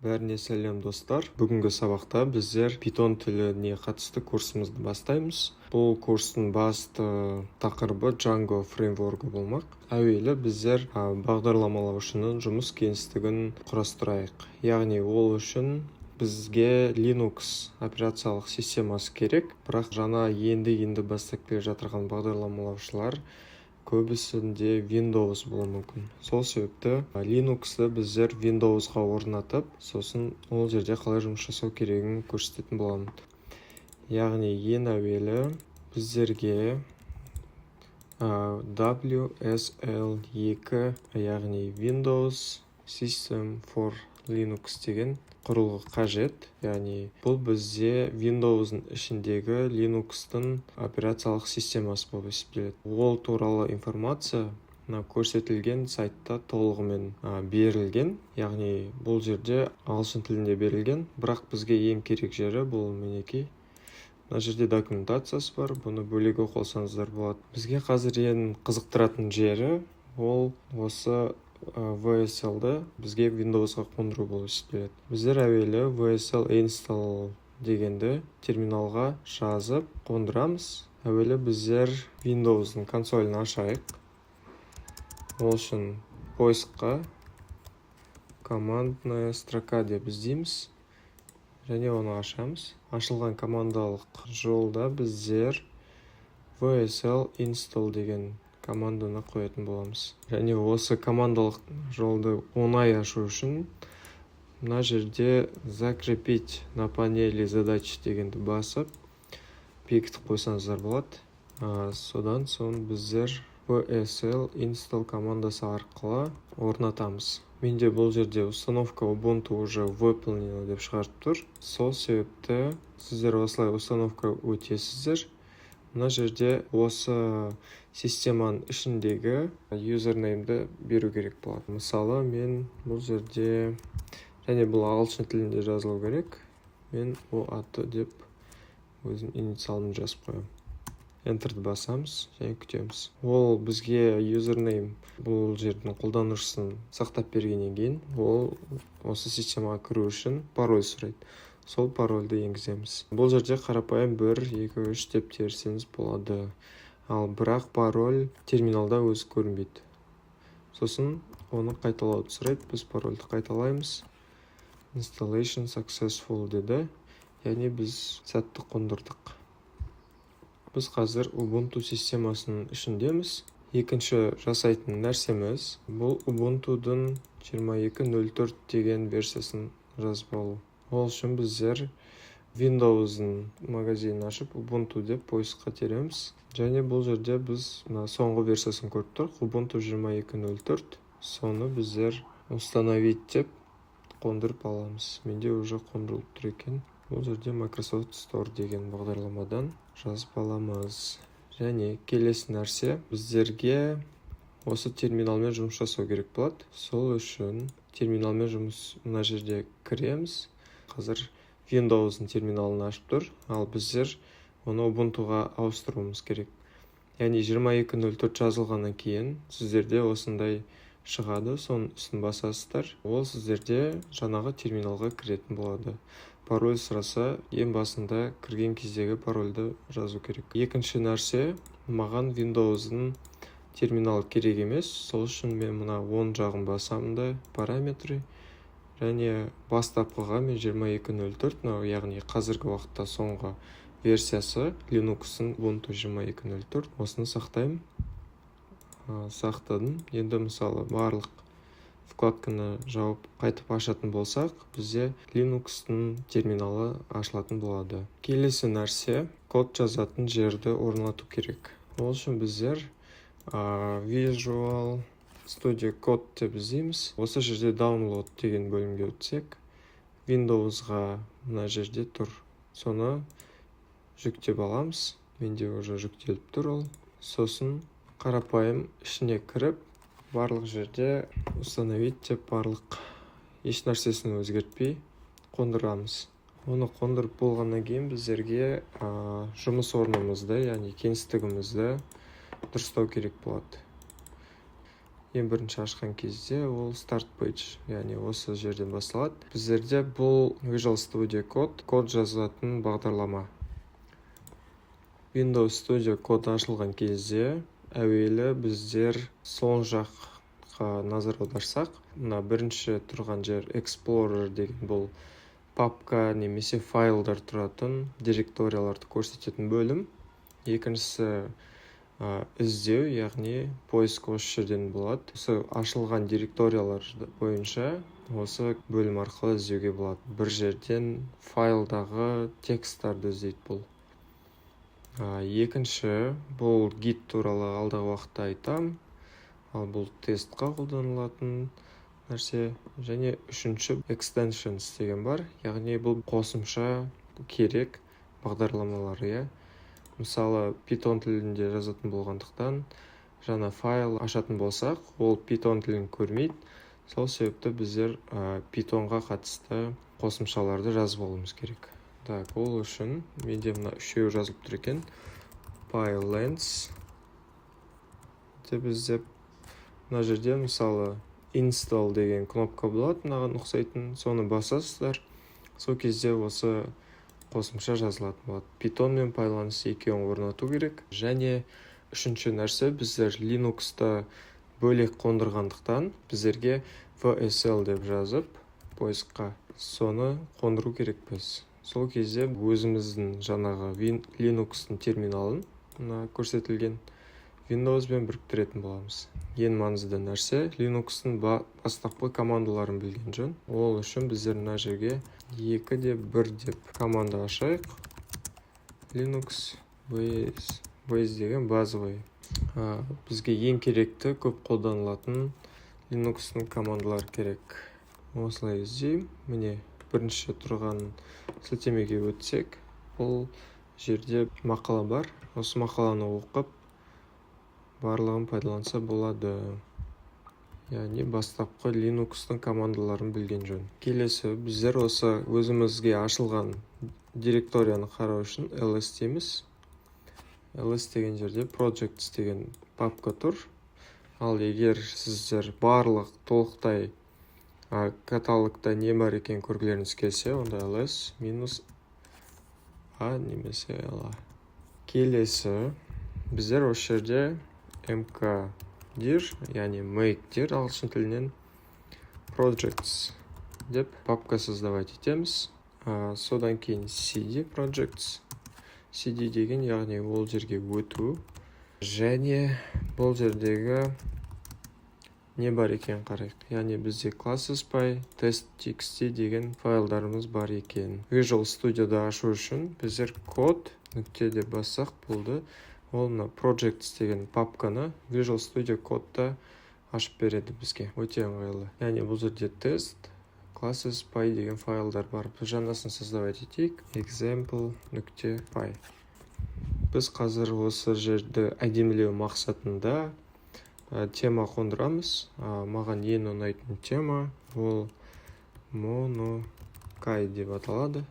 Бәріне сәлем достар. Бүгінгі сабақта біздер Python тіліне қатысты курсымызды бастаймыз. Бұл курстың басты тақырыбы Django фреймворкі болмақ. Әуелі біздер бағдарламалаушының жұмыс кеңістігін құрастырайық. Яғни ол үшін бізге Linux операциялық системасы керек, бірақ жаңа енді бастап келе жатырған бағдарламалаушылар көбісінде Windows болуы мүмкін. Сол себепті Linux-ты біздер Windows-ға орнатып, сосын ол жерде қалай жұмыс жасау керегін көрсететін боламын. Яғни ең әуелі біздерге WSL2, яғни Windows System for Linux деген құрылғы қажет. Яғни бұл бізде Windows-ың ішіндегі Linux-тың операциялық системасы болып есептеледі. Ол туралы информация көрсетілген сайтта толығымен берілген. Яғни бұл жерде ағылшын тілінде берілген, бірақ бізге ең керек жері бұл мінекей. Мына жерде документациясы бар, бұны бөлек оқи алсаңыздар болады. Бізге қазір ең қызықтыратын жері ол осы WSL-ді бізге Windows-ға қондыру болып есептеледі. Біздер әуелі WSL install дегенді терминалға жазып қондырамыз. Әуелі біздер Windows-ның консолін ашайық. Ол үшін поискқа командная строка деп іздейміз және оны ашамыз. Ашылған командалық жолда біздер WSL install деген команданы қоятын боламыз. Және осы командалық жолды оңай ашу үшін мына жерде закрепить на панели задач дегенді басып бекітіп қойсаңыздар болады. Содан соң біздер WSL install командасы арқылы орнатамыз. Менде бұл жерде установка Ubuntu уже выполнена деп шығарып тұр. Сол себепті сіздер осылай установка өтесіздер. Мына жерде осы системаның ішіндегі юзернеймді беру керек болады. Мысалы, мен бұл жерде, және бұл ағылшын тілінде жазылу керек. Мен аты деп өзім инициалымды жазып қоямын. Enter'ді басамыз және күтеміз. Ол бізге юзернейм бұл жердің қолданушысын сақтап бергеннен кейін, ол осы системаға кіру үшін пароль сұрайды. Сол парольді енгіземіз. Бұл жерде қарапайым 1, 2, 3 деп терсеңіз болады. Ал бірақ пароль терминалда өзі көрінбейді. Сосын оны қайталауды сұрайды. Біз парольді қайталаймыз. Installation successful деді. Яғни біз сәтті қондырдық. Біз қазір Ubuntu системасының ішіндеміз. Екінші жасайтын нәрсеміз бұл Ubuntu-дың 22.04 деген версиясын жазып алу. Ол үшін біздер Windows-ың магазинін ашып Ubuntu деп поискқа тереміз. Және бұл жерде біз соңғы версиясын көріп тұрық. Ubuntu 22.04. Соны біздер установить деп қондырып аламыз. Менде уже қондырылып тұр екен. Бұл жерде Microsoft Store деген бағдарламадан жазып аламыз. Және келесі нәрсе біздерге осы терминалмен жұмыс жасау керек болады. Сол үшін терминалмен жұмыс мына жерде кіреміз. Қазір Windows-ың терминалын ашып тұр, ал біздер оны Ubuntu-ға ауыстыруымыз керек. Яғни 22.04 жазылғаннан кейін сіздерде осындай шығады, соның үстін басасыздар. Ол сіздерде жаңағы терминалға кіретін болады. Пароль сұраса, ең басында кірген кездегі парольді жазу керек. Екінші нәрсе, маған Windows-ың терминал керек емес. Сол үшін мен мына оң жағын басамын да параметрі. Және бастапқыға мен 22.04, яғни қазіргі уақытта соңғы версиясы Linux-ың Ubuntu 22.04. Осыны сақтаймын. Сақтадым. Енді мысалы барлық вкладканы жауып қайтып ашатын болсақ, бізде Linux-тың терминалы ашылатын болады. Келесі нәрсе, код жазатын жерді орнату керек. Ол үшін біздер Visual Studio Code деп іздейміз. Осы жерде Download деген бөлімге өтсек, Windows-ға мына жерде тұр. Соны жүктеп аламыз. Менде уже жүктеліп тұр ол. Сосын қарапайым ішіне кіріп, барлық жерде установить деп барлық еш нәрсесін өзгертпей қондырамыз. Оны қондырып болғаннан кейін біздерге жұмыс орнымызды, яғни кеңістігімізді дұрыстау керек болады. ең бірінші ашқан кезде ол start page, яғни осы жерден басталады. Біздерде бұл Visual Studio Code, код жазатын бағдарлама. Windows Studio Code ашылған кезде әуелі біздер сол жаққа назар аударсақ, мына бірінші тұрған жер Explorer деген бұл папка немесе файлдар тұратын директорияларды көрсететін бөлім. Екіншісі іздеу, яғни поиск осы жерден болады. Осы ашылған директориялар бойынша осы бөлім арқылы іздеуге болады. Бір жерден файлдағы тексттарды іздейді бұл. Екінші, бұл гид туралы алдағы уақытта айтам. Ал бұл тестқа қолданылатын нәрсе. Және үшінші extensions деген бар. Яғни бұл қосымша керек бағдарламалар. Мысалы, Python тілінде жазатын болғандықтан, жаңа файл ашатын болсақ, ол Python тілін көрмейді. Сол себепті біздер Pythonға қатысты қосымшаларды жазып алуымыз керек. Так, ол үшін менде мына үшеуі жазылып тұр екен. PyLens деп іздеп, мына жерде мысалы install деген кнопка болады, мынаған ұқсайтын. Соны басасыздар. Сол кезде осы қосымша жазылатын болады. Python мен PyLens екеуін орнату керек. Және үшінші нәрсе, біздер Linux-та бөлек қондырғандықтан, біздерге VSL деп жазып, поискқа соны қондыру керекпіз. Сол кезде өзіміздің жаңағы Linux-тың терминалын көрсетілген Windows-бен біріктіретін боламыз. Ең маңызды нәрсе, Linux-тың бастапқы командаларын білген жөн. Ол үшін біздер мына жерге 2 деп 1 деп команда ашайық. Linux base деген базовый. Бізге ең керекті, көп қолданылатын Linux-тың командалары керек. Осылай іздеймін. Міне, бірінші тұрған сілтемеге өтсек, бұл жерде мақала бар. Осы мақаланы оқып, барлығын пайдаланса болады. Яғни бастапқы Linux-тың командаларын білген жөн. Келесі, біздер осы өзімізге ашылған директорияны қарау үшін ls дейміз. ls деген жерде projects деген папка тұр. Ал егер сіздер барлық толықтай каталогта не бар екен көргілеріңіз келсе, онда ls минус a немесе la. Келесі, біздер осы жерде mkdir, яғни make-дир ағылшын тілінен projects деп папка создавать етеміз. Содан кейін cd projects. cd деген, яғни ол жерге өту. Және бұл жердегі не бар екен қарайық. Яғни бізде classes.py, test.txt деген файлдарымыз бар екен. Visual Studio'да ашу үшін біздер код нүкте деп бассақ болды. Ол projects деген папканы Visual Studio Code'да ашып береді бізге. Өте ыңғайлы. Яғни бұл жерде тест, classes.py деген файлдар бар. Біз жаңасын создавать етейік. example.py. Біз қазір осы жерді әдемілеу мақсатында тема қондырамыз. Маған ең ұнайтын тема ол Monokai деп аталады.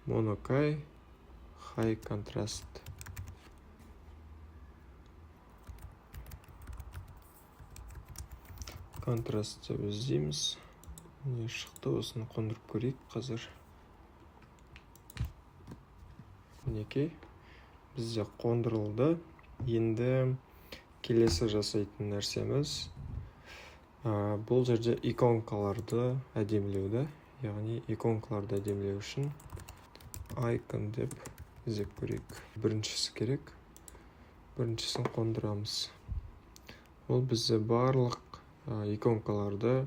Monokai High Contrast. Контраст деп іздейміз. Не шықты, осыны қондырып көрейік қазір. Мінекей, бізде қондырылды. Енді келесі жасайтын нәрсеміз бұл жерде иконкаларды әдемілеуді. Яғни иконкаларды әдемілеу үшін icon деп іздеп көрейік. Біріншісі керек. Біріншісін қондырамыз. Ол бізде барлық иконкаларды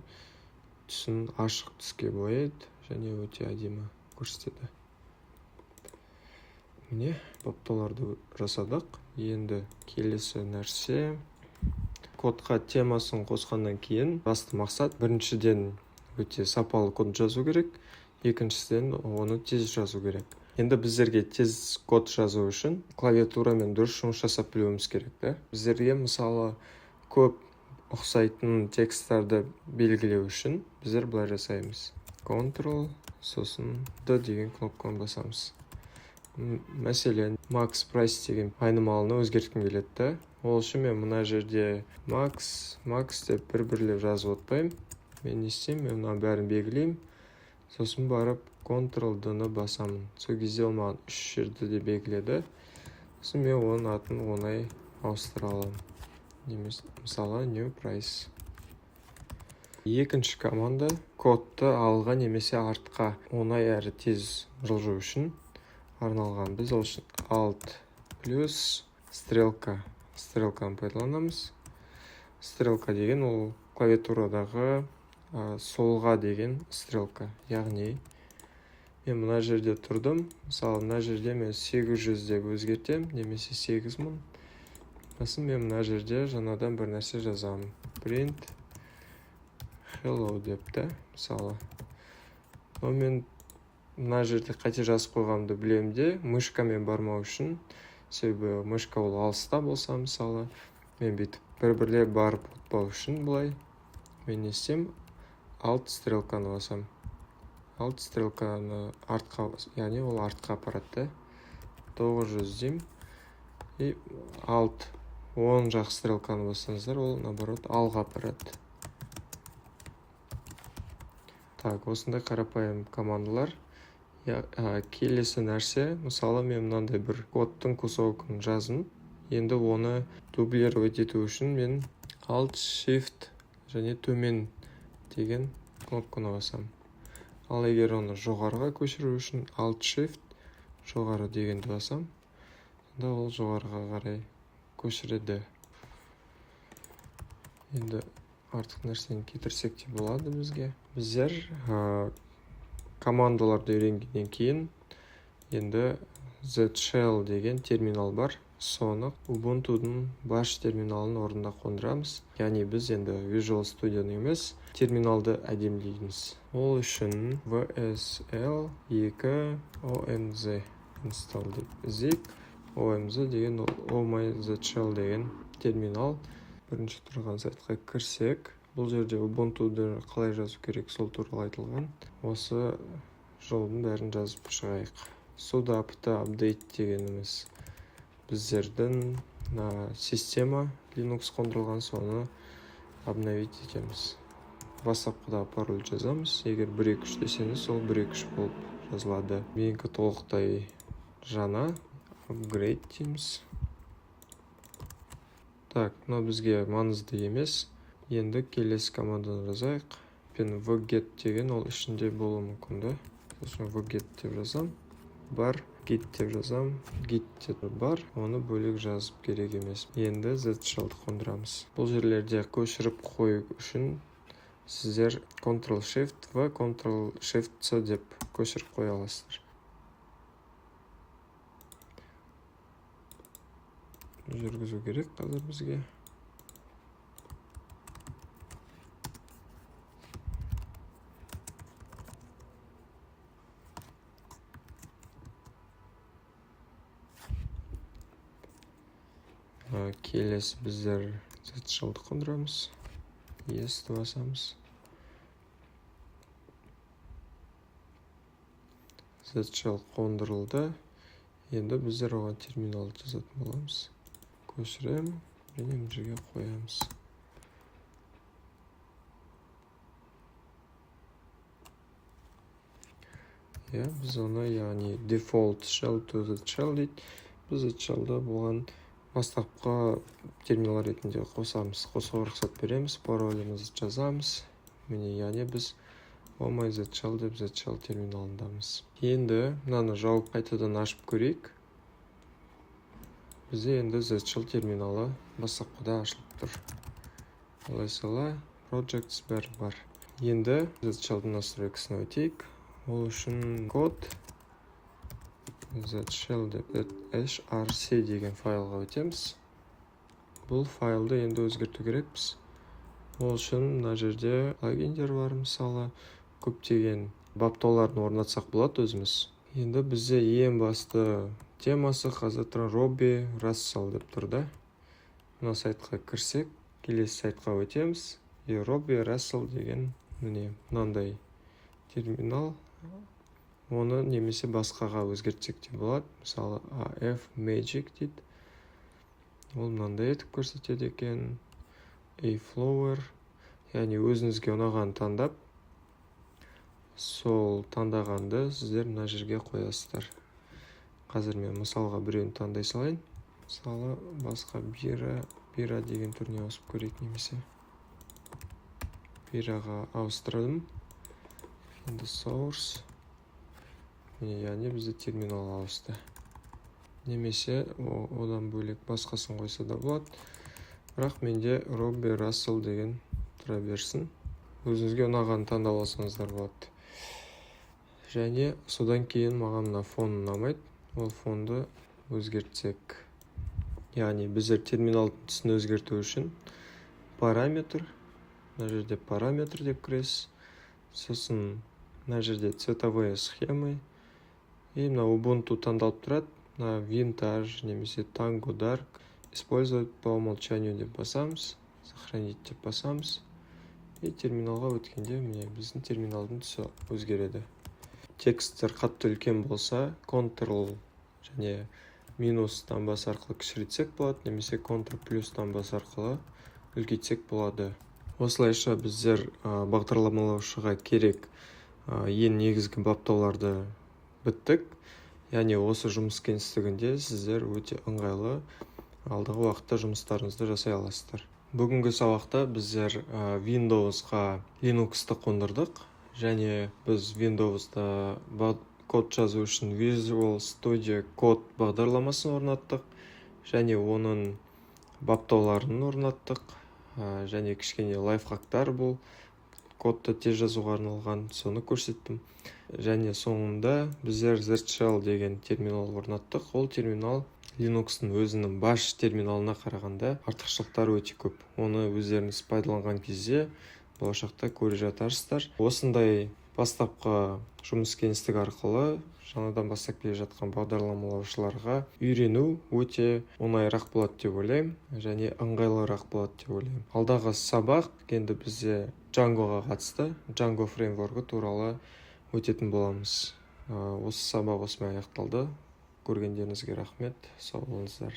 түсін ашық түске бояйды және өте әдемі көрсетеді. Міне, бапталарды жасадық. Енді келесі нәрсе, кодқа темасын қосқаннан кейін басты мақсат біріншіден өте сапалы код жазу керек, екіншіден оны тез жазу керек. Енді біздерге тез код жазу үшін клавиатурамен дұрыс жұмыс жасап білуіміз керек. Біздерге мысалы көп ұқсайтын тексттарды белгілеу үшін біздер былай жасаймыз. Ctrl, сосын D деген кнопканы басамыз. Мәселен, max price деген айнымалыны өзгерткім келеді. Ол үшін мен мына жерде max деп бір-бірлеп жазып отпаймын. Мен не істеймін, мен мына бәрін белгілеймін. Сосын барып Ctrl-D-ны басамын. Сол кезде ол маған 3 жерді де белгіледі. Сосын мен оның атын оңай ауыстыра аламын. Мысалы new price. Екінші команда кодты алға немесе артқа оңай әрі тез жылжу үшін арналған. Біз ол үшін alt плюс стрелканы пайдаланамыз. Стрелка деген ол клавиатурадағы солға деген стрелка. Яғни мен мына жерде тұрдым. Мысалы мына жерде мен 800 деп өзгертем, немесе 8000. Сосын мен мына жерде жаңадан бір нәрсе жазамын. Print hello депті. Мысалы. Мен мына жерде қате жазып қойғанымды білемін де, мышкамен бармау үшін, себебі мышка ол алыста болса, мысалы, мен бүйтіп бір-бірлеп барып ұтпау үшін бұлай. Мен не істеймін? Alt стрелканы басам. Alt стрелканы артқа, яғни ол артқа апарады. 900 деймін. И alt оң жақ стрелканы бассаңыздар, ол наоборот алға апарады. Так, осындай қарапайым командалар. Келесі нәрсе, мысалы мен мынандай бір кодтың кусокын жаздым. Енді оны дублировать ету үшін мен Alt Shift және төмен деген кнопканы басам. Ал егер оны жоғарыға көшіру үшін Alt Shift жоғары дегенді басам, онда ол жоғарыға қарай көшіреді. Енді артық нәрсені кетірсек те болады бізге. Біздер командаларды үйренгеннен кейін енді zshell деген терминал бар. Соны Ubuntu'дың баш терминалын орнына қондырамыз. Яғни біз енді Visual Studio'ны емес, терминалды әдемілейміз. Ол үшін vsl2omz install деп іздейік. omz деген omzshell деген терминал. Бірінші тұрған сайтқа кірсек, бұл жерде Ubuntu'ды қалай жазу керек, сол туралы айтылған. Осы жолдың бәрін жазып шығайық. Sudo apt update дегеніміз біздердің система Linux қондырылған, соны обновить етеміз. Бастапқыда пароль жазамыз. Егер 123 десеңіз, ол 123 болып жазылады. Менікі толықтай жаңа upgrade дейміз. Так, мына бізге маңызды емес. Енді келесі команданы жазайық. Мен wget деген ол ішінде болуы мүмкін. Сосын wget деп жазам. Бар, git деп жазам. Git деп бар, оны бөлек жазып керек емес. Енді zshell'ды қондырамыз. Бұл жерлерде көшіріп қою үшін сіздер Ctrl-Shift V, Ctrl-Shift-C деп көшіріп қоя аласыздар. Жүргізу керек қазір бізге. Келесі біздер zshell'ды қондырамыз. Yes-ті басамыз. Zshell қондырылды. Енді біздер оған терминалды жазатын боламыз. Көшірем, және мына жерге қоямыз. Біз оны, яғни default shell to zshell дейді. Біз zshell'ды болған бастапқы терминал ретінде қосамыз. Қосуға рұқсат береміз, паролімізді жазамыз. Міне, яғни біз omzshell деп zshell терминалындамыз. Енді мынаны жауып қайтадан ашып көрейік. Бізде енді zshell терминалы бастапқыда ашылып тұр. Олай projects бәрі бар. Енді zshell'дің настройкасына өтейік. Ол үшін код zshell деп hrc деген файлға өтеміз. Бұл файлды енді өзгерту керекпіз. Ол үшін мына жерде плагиндер бар, мысалы, көптеген баптауларын орнатсақ болады өзіміз. Енді бізде ең басты темасы қазір Ruby Russell деп тұрды. Мына сайтқа кірсек, келесі сайтқа өтеміз. Ruby Russell деген міне мынандай терминал. Оны немесе басқаға өзгертсек те болады. Мысалы AF Magic дейді. Ол мынандай етіп көрсетеді екен. A-flower, яғни өзіңізге ұнаған таңдап, сол таңдағанды сіздер мына жерге қоясыздар. Қазір мен мысалға біреуін таңдай салайын. Мысалы басқа бира деген түріне ауысып көрейік немесе. Бираға ауыстырдым. Find the source. Яғни бізде терминал ауысты. Немесе одан бөлек басқасын қойса да болады. Бірақ менде Робби Рассел деген тұра берсін. Өзіңізге ұнаған таңдап алсаңыздар болады. Және содан кейін маған мына фон ұнамайды. Ол фонды өзгертсек. Яғни біздер терминалдың түсін өзгерту үшін параметр, мына жерде параметр деп кіресіз. Сосын мына жерде цветовые схемы. И мына Ubuntu таңдалып тұрады. Мына Vintage немесе Tango Dark. Использовать по умолчанию деп басамыз. Сохранить деп басамыз. И терминалға өткенде міне біздің терминалдың түсі өзгереді. Тексттер қатты үлкен болса, Ctrl және минус таңбасы арқылы кішірейтсек болады, немесе Ctrl плюс таңбасы арқылы үлкейтсек болады. Осылайша біздер бағдарламалаушыға керек ең негізгі баптауларды біттік. Яғни осы жұмыс кеңістігінде сіздер өте ыңғайлы алдағы уақытта жұмыстарыңызды жасай аласыздар. Бүгінгі сабақта біздер Windows'қа Linux-ты қондырдық, және біз Windows'та код жазу үшін Visual Studio Code бағдарламасын орнаттық, және оның баптауларын орнаттық, және кішкене лайфхактар бұл кодты тез жазуға арналған, соны көрсеттім. Және соңында біздер ZShell деген терминал орнаттық. Ол терминал Linux-тың өзінің баш терминалына қарағанда артықшылықтары өте көп. Оны өздеріңіз пайдаланған кезде болашақта көре жатарсыздар. Осындай бастапқы жұмыс кеңістігі арқылы жаңадан бастап келе жатқан бағдарламалаушыларға үйрену өте оңайырақ болады деп ойлаймын, және ыңғайлырақ болады деп ойлаймын. Алдағы сабақ енді бізде Django-ға қатысты, Django фреймворкі туралы өтетін боламыз. Осы сабақ осымен аяқталды. Көргендеріңізге рахмет. Сау болыңыздар.